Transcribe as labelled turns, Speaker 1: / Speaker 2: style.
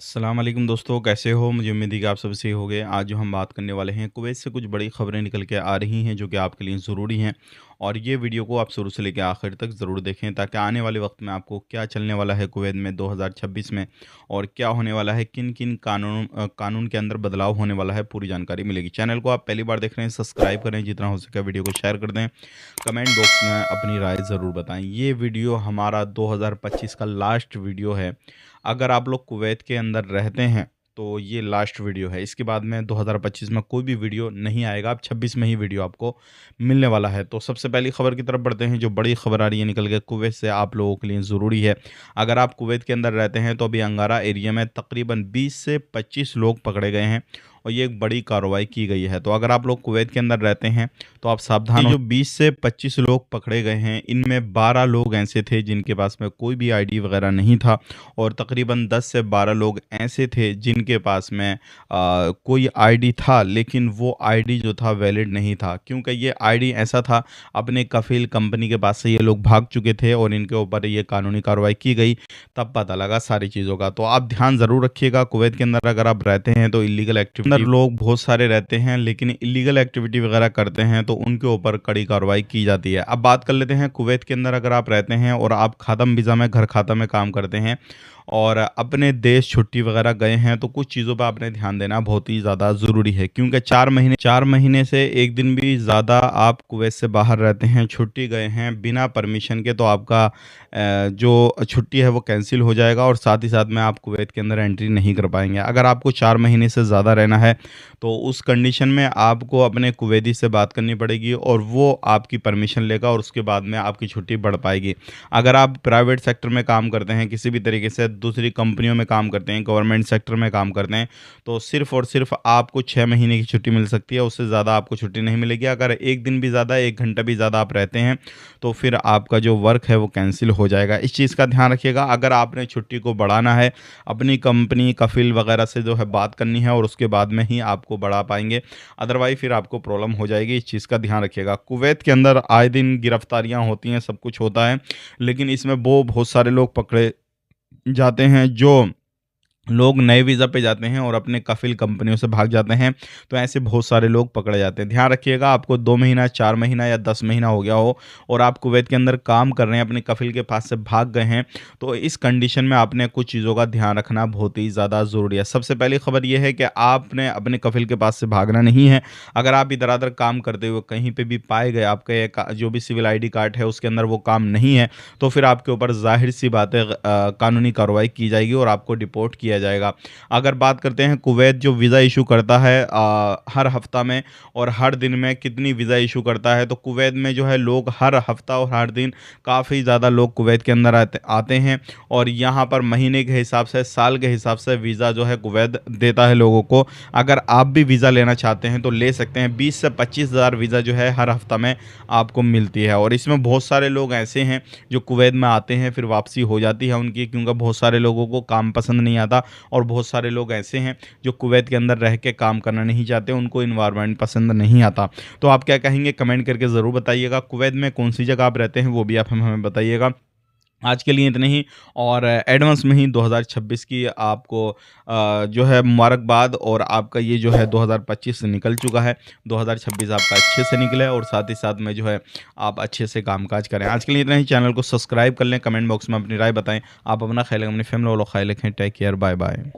Speaker 1: अस्सलाम वालेकुम दोस्तों, कैसे हो? मुझे उम्मीद है कि आप सब सही होंगे। आज जो हम बात करने वाले हैं, कुवैत से कुछ बड़ी खबरें निकल के आ रही हैं जो कि आपके लिए ज़रूरी हैं। और ये वीडियो को आप शुरू से लेकर आखिर तक ज़रूर देखें ताकि आने वाले वक्त में आपको क्या चलने वाला है कुवैत में 2026 में और क्या होने वाला है, किन-किन कानून के अंदर बदलाव होने वाला है, पूरी जानकारी मिलेगी। चैनल को आप पहली बार देख रहे हैं, सब्सक्राइब करें, जितना हो सके वीडियो को शेयर कर दें। कमेंट बॉक्स में अपनी राय ज़रूर बताएँ। ये वीडियो हमारा 2025 का लास्ट वीडियो है। अगर आप लोग कुवैत के अंदर रहते हैं तो ये लास्ट वीडियो है। इसके बाद में 2025 में कोई भी वीडियो नहीं आएगा। अब 26 में ही वीडियो आपको मिलने वाला है। तो सबसे पहली खबर की तरफ बढ़ते हैं, जो बड़ी खबर आ रही है निकल के कुवैत से, आप लोगों के लिए ज़रूरी है। अगर आप कुवैत के अंदर रहते हैं तो अभी अंगारा एरिया में तकरीबन 20 से 25 लोग पकड़े गए हैं और ये एक बड़ी कार्रवाई की गई है। तो अगर आप लोग कुवैत के अंदर रहते हैं तो आप सावधान हो। जो 20 से 25 लोग पकड़े गए हैं, इनमें 12 लोग ऐसे थे जिनके पास में कोई भी आईडी वगैरह नहीं था और तकरीबन 10 से 12 लोग ऐसे थे जिनके पास में कोई आईडी था, लेकिन वो आईडी जो था वैलिड नहीं था, क्योंकि ये आईडी ऐसा था, अपने कफ़ील कंपनी के पास से ये लोग भाग चुके थे और इनके ऊपर ये कानूनी कार्रवाई की गई। तब पता लगा सारी चीज़ों का। तो आप ध्यान ज़रूर रखिएगा, कुवैत के अंदर अगर आप रहते हैं तो इलीगल एक्टिविटी अंदर लोग बहुत सारे रहते हैं, लेकिन इलीगल एक्टिविटी वगैरह करते हैं तो उनके ऊपर कड़ी कार्रवाई की जाती है। अब बात कर लेते हैं, कुवैत के अंदर अगर आप रहते हैं और आप खातम वीज़ा में, घर खाता में काम करते हैं और अपने देश छुट्टी वगैरह गए हैं, तो कुछ चीज़ों पर आपने ध्यान देना बहुत ही ज़्यादा ज़रूरी है, क्योंकि 4 महीने से एक दिन भी ज़्यादा आप कुवैत से बाहर रहते हैं, छुट्टी गए हैं बिना परमिशन के, तो आपका जो छुट्टी है वो कैंसिल हो जाएगा और साथ ही साथ में आप कुवैत के अंदर एंट्री नहीं कर पाएंगे। अगर आपको 4 महीने से ज़्यादा रहना है तो उस कंडीशन में आपको अपने कुवैती से बात करनी पड़ेगी और वो आपकी परमिशन लेगा और उसके बाद में आपकी छुट्टी बढ़ पाएगी। अगर आप प्राइवेट सेक्टर में काम करते हैं, किसी भी तरीके से दूसरी कंपनियों में काम करते हैं, गवर्नमेंट सेक्टर में काम करते हैं, तो सिर्फ़ और सिर्फ़ आपको 6 महीने की छुट्टी मिल सकती है, उससे ज़्यादा आपको छुट्टी नहीं मिलेगी। अगर 1 दिन भी ज़्यादा, 1 घंटा भी ज़्यादा आप रहते हैं, तो फिर आपका जो वर्क है वो कैंसिल हो जाएगा। इस चीज़ का ध्यान रखिएगा। अगर आपने छुट्टी को बढ़ाना है, अपनी कंपनी, कफ़ील वगैरह से जो है बात करनी है और उसके बाद में ही आपको बढ़ा पाएँगे, अदरवाइज़ फिर आपको प्रॉब्लम हो जाएगी। इस चीज़ का ध्यान रखिएगा। कुवैत के अंदर आए दिन गिरफ्तारियाँ होती हैं, सब कुछ होता है, लेकिन इसमें वो बहुत सारे लोग पकड़े जाते हैं, जो लोग नए वीज़ा पे जाते हैं और अपने कफ़ील कंपनियों से भाग जाते हैं, तो ऐसे बहुत सारे लोग पकड़े जाते हैं। ध्यान रखिएगा, आपको 2 महीना, 4 महीना या 10 महीना हो गया हो और आप कुवैत के अंदर काम कर रहे हैं, अपने कफ़ील के पास से भाग गए हैं, तो इस कंडीशन में आपने कुछ चीज़ों का ध्यान रखना बहुत ही ज़्यादा ज़रूरी है। सबसे पहली खबर ये है कि आपने अपने कफ़ील के पास से भागना नहीं है। अगर आप इधर-उधर काम करते हुए कहीं पे भी पाए गए, आपका ये का जो भी सिविल आईडी कार्ड है उसके अंदर वो काम नहीं है, तो फिर आपके ऊपर ज़ाहिर-सी बात है कानूनी कार्रवाई की जाएगी और आपको डिपोर्ट किया जाएगा। अगर बात करते हैं, कुवैत जो वीज़ा इशू करता है हर हफ्ता में और हर दिन में कितनी वीज़ा इशू करता है, तो कुवैत में जो है लोग हर हफ्ता और हर दिन काफ़ी ज़्यादा लोग कुवैत के अंदर आते हैं और यहाँ पर महीने के हिसाब से, साल के हिसाब से वीज़ा जो है कुवैत देता है लोगों को। अगर आप भी वीज़ा लेना चाहते हैं तो ले सकते हैं। 20 से 25 हज़ार वीज़ा जो है हर हफ्ता में आपको मिलती है और इसमें बहुत सारे लोग ऐसे हैं जो कुवैत में आते हैं, फिर वापसी हो जाती है उनकी, क्योंकि बहुत सारे लोगों को काम पसंद नहीं आता और बहुत सारे लोग ऐसे हैं जो कुवैत के अंदर रह के काम करना नहीं चाहते, उनको इन्वायरमेंट पसंद नहीं आता। तो आप क्या कहेंगे, कमेंट करके ज़रूर बताइएगा। कुवैत में कौन सी जगह आप रहते हैं वो भी आप हमें बताइएगा। आज के लिए इतने ही और एडवांस में ही 2026 की आपको जो है मुबारकबाद और आपका ये जो है 2025 निकल चुका है। 2026 आपका अच्छे से निकले और साथ ही साथ में जो है आप अच्छे से कामकाज करें। आज के लिए इतना ही। चैनल को सब्सक्राइब कर लें, कमेंट बॉक्स में अपनी राय बताएं। आप अपना ख्याल रखें, अपनी फैमिली वालों का ख्याल रखें। Take care, bye bye.